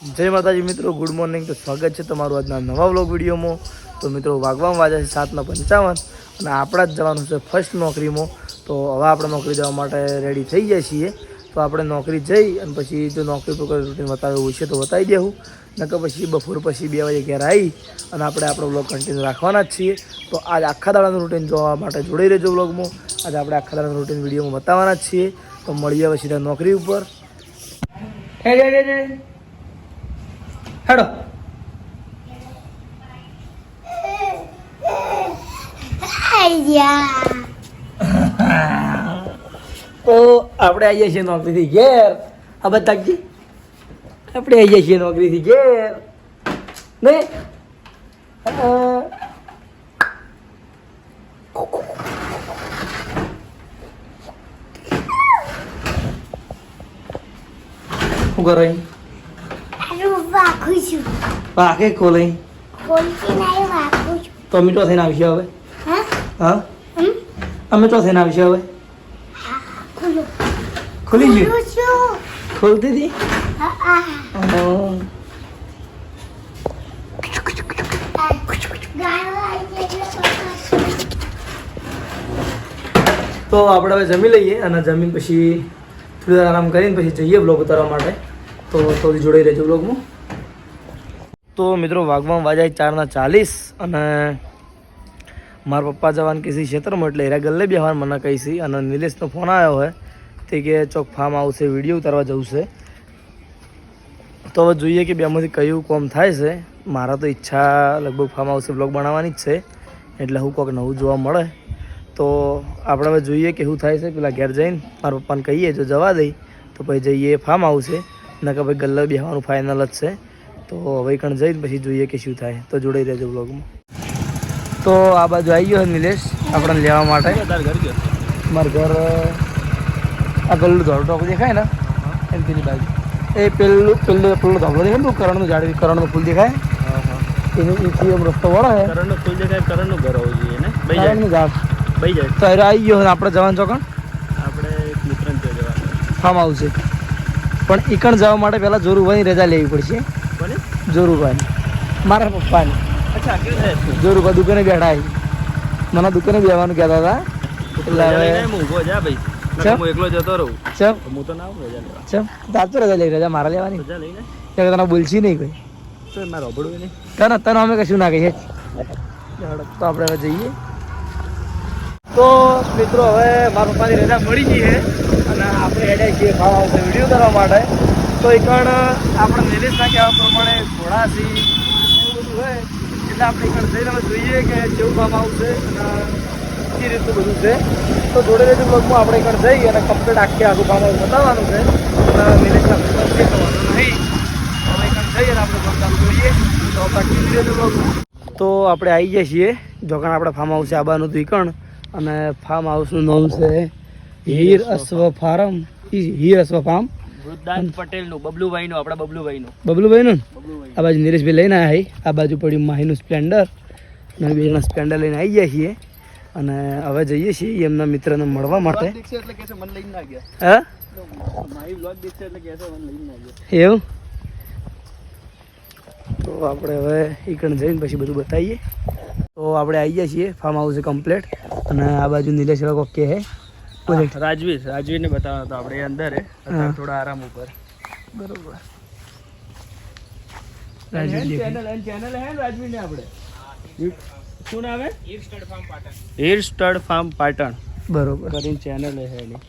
जय माताजी मित्रों, गुड मॉर्निंग। तो स्वागत है तमारू आज नवा व्लॉग विडियो में। तो मित्रों वागवा वाजा है 7:55 और आपड़ा ज जवानुं छे फर्स्ट नौकरी में। तो हवे आपणे नौकरी जवा माटे रेडी थई जाए छीए। तो आपणे नौकरी जई अने पछी जो नौकरी पर कोई रूटीन बताव्युं होय छे तो बतावी देवुं, नकर पछी बपोर पछी 2 वागे घर आई अने आपणे आपणो व्लॉग कंटिन्यू राखवाना ज छीए। तो आज आखा दाडानुं रूटीन जोवा माटे जोडाई रहेजो व्लॉग में। आज आपणे आखा दाडानुं रूटीन विडियो में बताववाना ज छीए। तो मळीए हवे सीधा नौकरी उपर। हेडो तो આપણે આવીએ છીએ નોકરીથી ઘેર। આ બતાજી આપણે આવીએ છીએ નોકરીથી ઘેર ને શું કરો? વાકે ખોલે તો અમે ચો થઈને આવશે હવે? હા અમે ચો થઈને આવશે હવે? ખુલી ગયું? ખોલતી હતી? તો આપણે હવે જમી લઈએ અને જમીન પછી થોડી વાર આરામ કરીને પછી જઈએ બ્લોગ ઉતારવા માટે। તો થોડી જોડાઈ રહેજો બ્લોગમાં। તો મિત્રો વાગવામાં વાજાય 4:40 અને મારા પપ્પા જવાન કિસી ક્ષેત્રમાં એટલે એરા ગલ્લે બેહવાન મને કહીશી અને નિલેશનો ફોન આવ્યો હોય તે કે ચોક ફાર્મ આવશે વિડીયો ઉતારવા જવું છે। તો હવે જોઈએ કે બેમાંથી કયું કોમ થાય છે। મારા તો ઈચ્છા લગભગ ફાર્મ હાઉસે બ્લોગ બનાવવાની જ છે એટલે હું કોઈક નવું જોવા મળે તો આપણે હવે જોઈએ કે શું થાય છે। પેલા ઘેર જઈને મારા પપ્પાને કહીએ જો જવા દઈ તો પછી જઈએ ફાર્મ હાઉસે, નકર ભાઈ ગલ્લે બેહવાનું ફાઇનલ જ છે। તો હવે કણ જઈને પછી જોઈએ કે શું થાય। તો જોડાઈ રહેજો બ્લોગમાં। તો આ બાજુ આવી ગયો નિલેશ આપણને લેવા માટે। મારું ઘર આ પેલું ધોળું ટોપ દેખાય ને એમ પેલી બાજુ એ પેલું ધોળું દેખાય ને કરણનું ઝાડ કરણનું ફૂલ દેખાય એની એમ રસ્તો વળે છે। કરણનું ફૂલ દેખાય, કરણનું ઘર હોવું જોઈએ ને, કરણનું ઝાડ ભાઈ જાય તો આવી ગયો। આપણે જવાનું ચોકણ આપણે એક મિત્રને ત્યાં જવાનું ફાર્મ હાઉસે, પણ ઈકણ જવા માટે પહેલાં જોરુભાઈની રજા લેવી પડશે। જોરુભાઈ મારા પપ્પાની। અચ્છા જોરુભાઈ દુકાને બેઠા મને દુકાને બેવાનું કહેતા હતા એટલે હવે ઊભો જા ભાઈ હું એકલો જતો રહું ચમ હું તો ના આવું રજા લેવા ચમ તાર રજા લઈ રજા મારા લેવાની રજા લઈને કે તને બોલશી નહીં કોઈ તો મારે રબડું નહીં તને અમે કશું ના કહીએ। તો આપણે હવે જઈએ। તો મિત્રો હવે મારા પપ્પાની રજા મળી ગઈ છે અને આપણે હેડ્યા છીએ ફાર્મ હાઉસે વિડીયો કરવા માટે। તો એકણ આપણે નિલેશના કહેવા પ્રમાણે ઘોડાથી એવું બધું હોય એટલે આપણે એકણ જઈને હવે જોઈએ કે કેવું ફાર્મ હાઉસ છે અને કઈ રીતનું બધું છે। તો જોડે રહેજો બ્લોગમાં આપણે એકણ જઈ અને કમ્પ્લીટ આખું ફાર્મ હાઉસ બતાવવાનું છે અને નિલેશના છે કરવાનું નહીં। હવે એકણ જઈએ અને આપણે બ્લોગ ચાલુ કરીએ તો કન્ટિન્યુ રહેજો બ્લોગમાં। તો આપણે આવી ગયા છીએ જોકણ આપણે ફાર્મ હાઉસે આવવાનું હતું એકણ અને ફાર્મ હાઉસનું નામ છે હીર અશ્વ ફાર્મ, હીર અશ્વ ફાર્મ વૃદ્ધાંત પટેલનું, બબલુભાઈનું, આપણા બબલુભાઈનું આ બાજુ નિરેશભાઈ લઈને આવ્યા। આ બાજુ પડ્યું માહીનું સ્પ્લેન્ડર અને બે જણા સ્પ્લેન્ડર લઈને આવી ગયા છીએ અને હવે જઈએ છીએ એમના મિત્રને મળવા માટે। હા એવું? તો આપણે હવે એકણ જઈને પછી બધું બતાવીએ। તો આપણે આવી ગયા છીએ ફાર્મ હાઉસે કમ્પ્લીટ અને આ બાજુ નિલેશ ઓકે હે રાજવીરને બતાવવાનો તો આપણે અંદર થોડા આરામ ઉપર બરોબર। ચેનલ હે રાજવીર ને આપણે શું નામ હે? હીર સ્ટડ ફાર્મ પાટણ બરોબર કરીને ચેનલ હે એની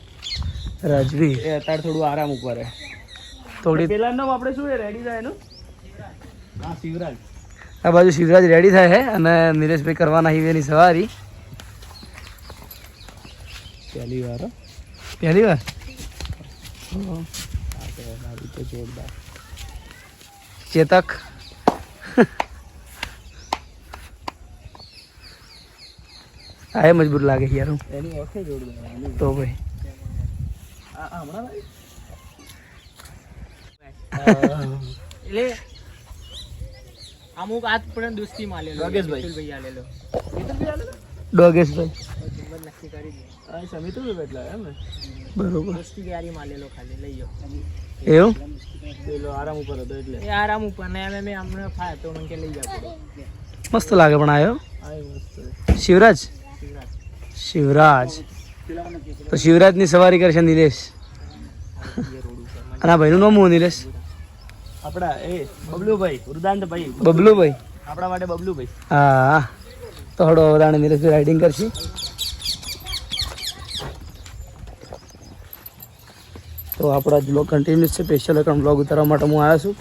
રાજવીર। એ અત્યારે થોડું આરામ ઉપર હે થોડી પેલા નામ આપણે શું રેડી થાય એનું? હા શિવરાજ। આ બાજુ શિવરાજ રેડી થાય છે અને નિલેશભાઈ કરવાના હાઈવેની સવારી પહેલી વાર જોરદાર ચેતક આ મજબૂત લાગે યાર એની ઓકે જોરદાર તો ભાઈ હમણાં એટલે અમુક આજ પણ દોસ્તી માં લેલો ડોગેશભાઈ આલેલો ડોગેશભાઈ નક્કી કરી દે આ સમિત બેટલા એમ ને બરોબર દોસ્તી યારી માં લેલો ખાલી લઈ જાઓ એવું પેલો આરામ ઉપર હતો એટલે એ આરામ ઉપર ને મેં હમણાં ફાય તો મને કે લઈ જાવ. મસ્ત લાગે પણ આવ્યો આવ્યો મસ્ત. શિવરાજ શિવરાજ તો શિવરાજની સવારી કરશે નિલેશ. અને આ ભાઈનું નામ હું નિલેશ આપડા એ બબલુભાઈ વૃદ્ધાંતભાઈ બબલુભાઈ આપણા માટે બબલુભાઈ. હા તો હડો દાણે નિલેશભાઈ રાઇડિંગ કરશે. તો આપણા બ્લોગ કન્ટિન્યુઅસ છે. સ્પેશિયલ એકણ બ્લોગ ઉતારવા માટે હું આવ્યો છું.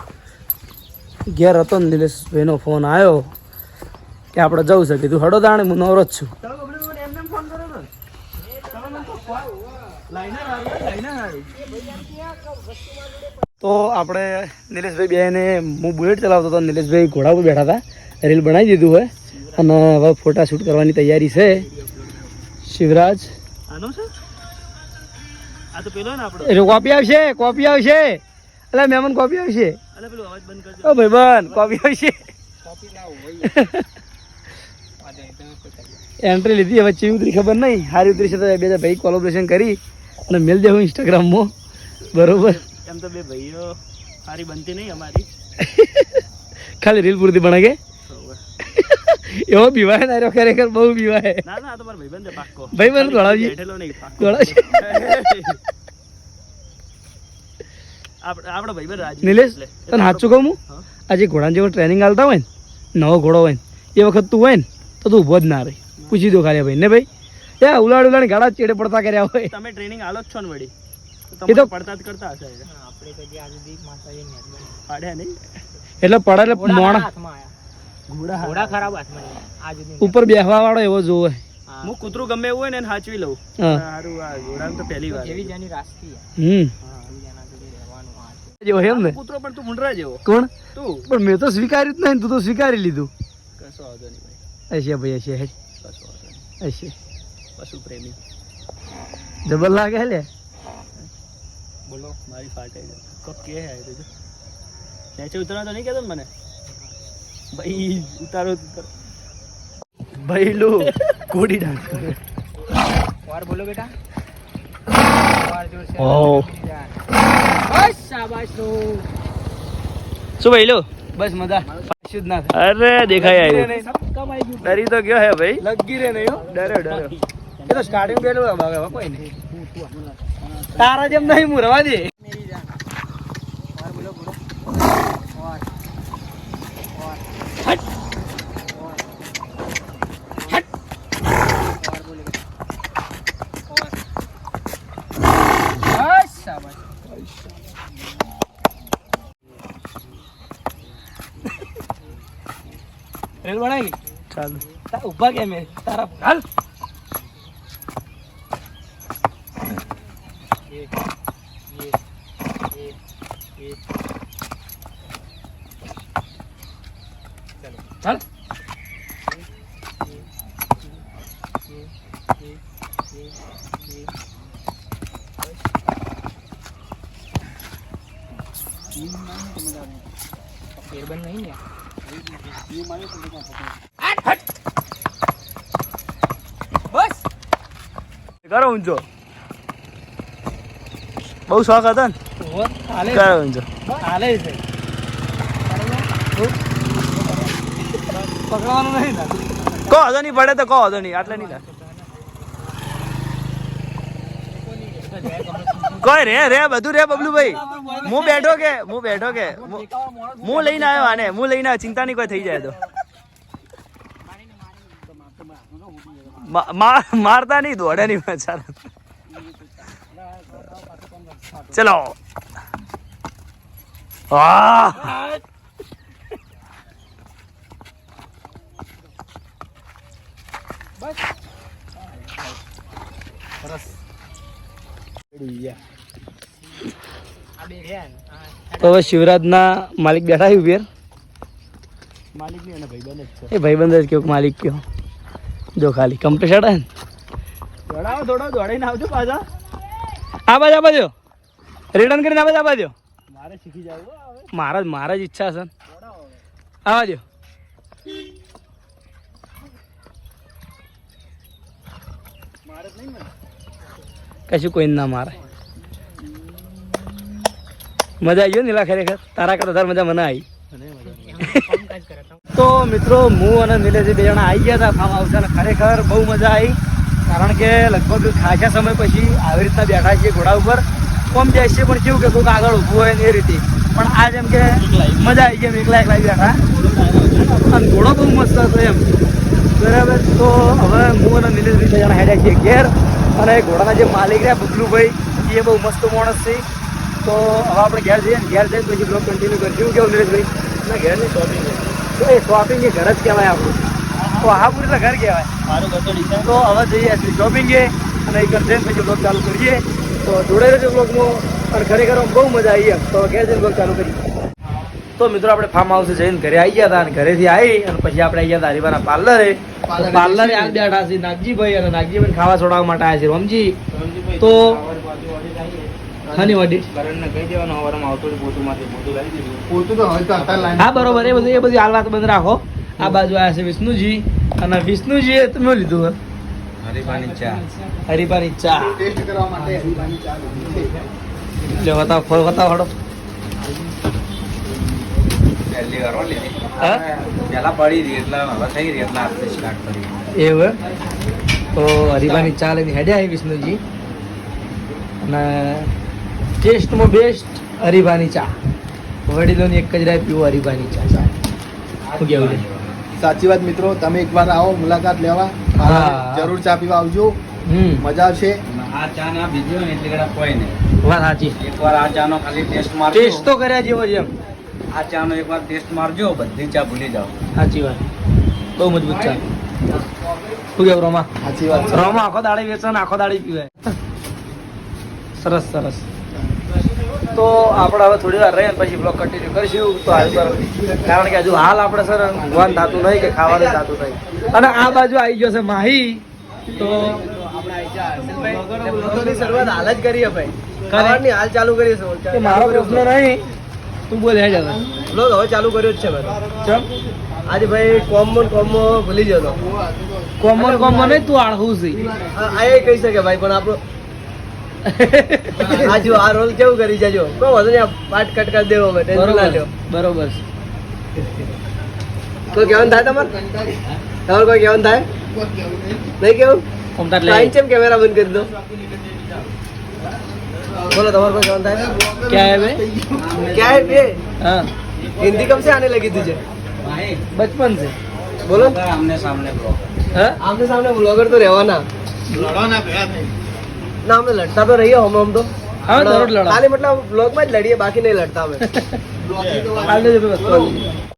ઘેર હતો ને નિલેશભાઈનો ફોન આવ્યો કે આપણે જવું છે. કીધું હડો દાણે હું નવરો જ છું. તો આપણે નિલેશભાઈ બેને હું બુલેટ ચલાવતો હતો. નિલેશભાઈ ઘોડા પર બેઠા હતા. રીલ બનાવી દીધું હોય અને હવે ફોટા શૂટ કરવાની તૈયારી છે. શિવરાજ આનો છે આ તો પેલો ને આપણો. એ કોપી આવશે કોપી આવશે. એટલે મહેમાન કોપી આવશે. અલે પેલો અવાજ બંધ કરજો. ઓ ભાઈ બંધ કોપી આવશે. કોપી લાવો એન્ટ્રી લીધી હવે ચેવી ઉતરી ખબર નહીં. સારી ઉતરી છે તો બે ભાઈ કોલેબોરેશન કરી અને મેલ દેવું ઇન્સ્ટાગ્રામમાં. બરોબર એમ તો બે ભાઈઓ સારી બનતી નહીં અમારી. ખાલી રીલ પૂરતી બને કે એવો બીવાય ના રહ્યો ખરેખર બહુ બીવાય. ના ના તો મારો ભાઈબંધ છે પાક્કો. ભાઈબંધ દોડાવજી બેઠેલો નહીં પાક્કો દોડાવજી. આપણો ભાઈબંધ રાજ નિલેશ તને સાચું કહું હું આજે ઘોડા જેવો ટ્રેનિંગ આલતા હોય ને નવો ઘોડો હોય ને એ વખત તું હોય ને તો તું ઉભો જ ના રહી. પૂછી દો ખાલી ભાઈ ને ભાઈ ત્યાં ઉલાડ ગાડા ચેડે પડતા કર્યા હોય. તમે ટ્રેનિંગ આલો જ છો ને વળી એ તો પડતા જ કરતા હશે. આપણે કદી આજ સુધી માતાજી ને પાડ્યા નહીં એટલે પડે એટલે મોણા ઘોડા ખરાબ હાથમાં આજ ઉપર બેહવા વાળો એવો જોવે. હું કૂતરું ગમે એવું હોય ને હાચવી લઉં. સારું આ ઘોડા તો પહેલી વાર એવી જાની રાસ્તી જેવો એમ ને કૂતરો પણ તું મુંડરા જેવો. કોણ તું પણ મેં તો સ્વીકાર્યું જ નહીં. તું તો સ્વીકારી લીધું. કશો વાંધો નહીં ભાઈ. હશે ભાઈ હશે કશો વાંધો નહીં. હશે પશુ પ્રેમી જબર લાગે લે. બોલો મારી ફાટે કોક કે હે તો જો નીચે ઉતરવા તો નહીં કહેતો ને મને ભાઈ ઉતારો ભાઈ લો કોડી ડાન્સ કરે. વાર બોલો બેટા વાર જોર સે ઓ બસ શાબાશ નો શું ભાઈ લો બસ મજા પાછું જ ના થાય. અરે દેખાય કમાઈ ગયું. ડરી તો ગયો હે ભાઈ લગી રે નહીં હો. ડરો એ તો સ્ટાર્ટિંગ ગયેલું હવે કોઈ નહીં. તારા જેમ નહીં હું રવા દે. મેરી જાન વાર બોલો બોલો વાર હટ હટ વાર બોલે બસ શાબાશ રેલ બનાવી ચાલો ઉભા કેમ તારા હાલ ચાલ ફેરબંધ નહીં ને બસ કરો ઊંચો બહુ શોખ હતો ને હાલે કરો ઊંચો હાલે છે પકડવાનું નહીં ને કહો વાંધો નહીં પડે તો કહો વાંધો નહીં આટલે નહીં થાય કોઈ રે બધું રે બબલુભાઈ હું બેઠો કે હું લઈને આવ્યો આને હું લઈને આવ્યો ચિંતા નહીં કોઈ થઈ જાય તો મારતા નહીં દોડે નહીં બચારા ચલો તો હવે શિવરાજના માલિક બેઠા છે ઉપર માલિક નહીં અને ભાઈબંધ જ છે એ ભાઈબંધ જ કયો માલિક કયો જો ખાલી કમ્પ્લીટ હે દોડાવો થોડો દોડીને આવજો પાછા આ બાજુ રિટર્ન કરીને આ બાજુ મારે શીખી જાવ હવે મારા જ ઈચ્છા છે દોડાવો આવા દો મારે જ નહીં ને કશું કોઈ ના મારે મજા આવી ગયો નીલા ખરેખર તારા કરતા વધારે મજા મને આવી તો મિત્રો હું અને નિલેશજી 2 જણા આવી ગયા હતા ફાર્મ હાઉસ અને ખરેખર બહુ મજા આવી કારણ કે લગભગ ખાસા સમય પછી આવી રીતના બેઠા છીએ ઘોડા ઉપર કોમ જાય છે પણ કેવું કે કોઈક આગળ ઊભું હોય ને એ રીતે પણ આ જેમ કે મજા આવી ગઈ એકલા બેઠા અને ઘોડો બહુ મસ્ત હતો એમ બરાબર તો હવે હું અને નિલેશભાઈ 2 જણા હેડ્યા છીએ ઘેર અને ઘોડાના જે માલિક રહ્યા બબલુભાઈ એ બહુ મસ્ત માણસ છે તો હવે આપણે ઘેર જઈએ જઈને પછી બ્લોગ કન્ટિન્યુ કરીશું કેવું નિલેશભાઈ ના ઘેરની શોપિંગ તો એ શોપિંગ એ ઘર જ કહેવાય આપણું તો હાપુર એટલે ઘર કહેવાય મારું ઘર તો ડીસા તો હવે જઈએ છીએ શોપિંગે અને એ ઘર જઈને પછી બ્લોગ ચાલુ કરીએ તો જોડે રહેજો બ્લોગમાં અને ખરેખર બહુ મજા આવી એમ તો ઘેર જઈને બ્લોગ ચાલુ કરીએ તો મિત્રો આપણે ફાર્મ હાઉસે જઈને ઘરે આવી ગયા હતા અને ઘરેથી આવી અને પછી આપણે આવી ગયા હતા હરિભાના પાર્લરે પાર્લરે આ બેઠા છે નાગજીભાઈ અને નાગજીભાઈ ખાવા છોડાવવા માટે આવ્યા છે રમજી તો હાની વાડી હા બરોબર એ બધી હાલ વાત બંધ રાખો આ બાજુ આવ્યા છે વિષ્ણુજી અને વિષ્ણુજી એ તમે લીધું હરિભાની ચા લે બતાવો એવું તો હરિભાની ચા લઈને હેડ્યા આવી વિષ્ણુજી અને ટેસ્ટમાં બેસ્ટ હરિભાની ચા વડીલોની એક જ રાય પીવો હરિભાની ચા શું કેવું છે સાચી વાત મિત્રો તમે એકવાર આવો મુલાકાત લેવા હા. જરૂર ચા પીવા આવજો મજા આવશે આ ચા ના બીજી હોય ને એટલે કડા કોઈ નહીં વાત સાચી એકવાર આ ચા નો ખાલી ટેસ્ટ મારજો ટેસ્ટ તો કર્યા જેવો છે એમ આ ચા નો એકવાર ટેસ્ટ મારજો બધી ચા ભૂલી જાઓ સાચી વાત બહુ મજબૂત ચા શું કેવું રોમા સાચી વાત છે. રોમા આખો દાડે વેચે ને આખો દાડે પીવે સરસ સરસ તો આપણે હવે થોડી વાર રહીને પછી બ્લોગ કન્ટિન્યુ કરીશું તો હાલ પર કારણ કે હજુ હાલ આપણે સર ભગવાન થતું નહીં કે ખાવાનું થતું નહીં અને આ બાજુ આવી ગયો છે માહી તો બ્લોગની શરૂઆત હાલ જ કરીએ ભાઈ ખાવાની હાલ ચાલુ કરીએ એ મારો પ્રશ્ન નહીં તું બોલ હે જતા બ્લોગ હવે ચાલુ કર્યો જ છે ભાઈ ચમ આજે ભાઈ કોમો ભૂલી જતો કોમન નહીં તું આળહું છે આ એ કહી શકે ભાઈ પણ આપણો આ જો આ રોલ કેવું કરી જજો કોઈ વધુ નહીં પાટ કટ કરી દેવો ભાઈ ટેન્શન ના લ્યો બરોબર કોઈ કહેવાનું થાય તમારે કોઈ કહેવાનું થાય નહીં કેવું ટાઈમ છે કેમેરા બંધ કરી દો बोलो तुम्हारे को कौन था क्या है बे क्या है ये हाँ हिंदी कब से आने लगी तुझे ભાઈ बचपन से बोलो આમને સામને બ્લોગ हाँ आमने सामने ब्लॉगर तो रहवाना ना हमने लड़ता तो रही है हम तो हाँ जरूर लड़ा खाली मतलब ब्लॉग में ज लड़िए बाकी नहीं लड़ता हमें हाल दे बस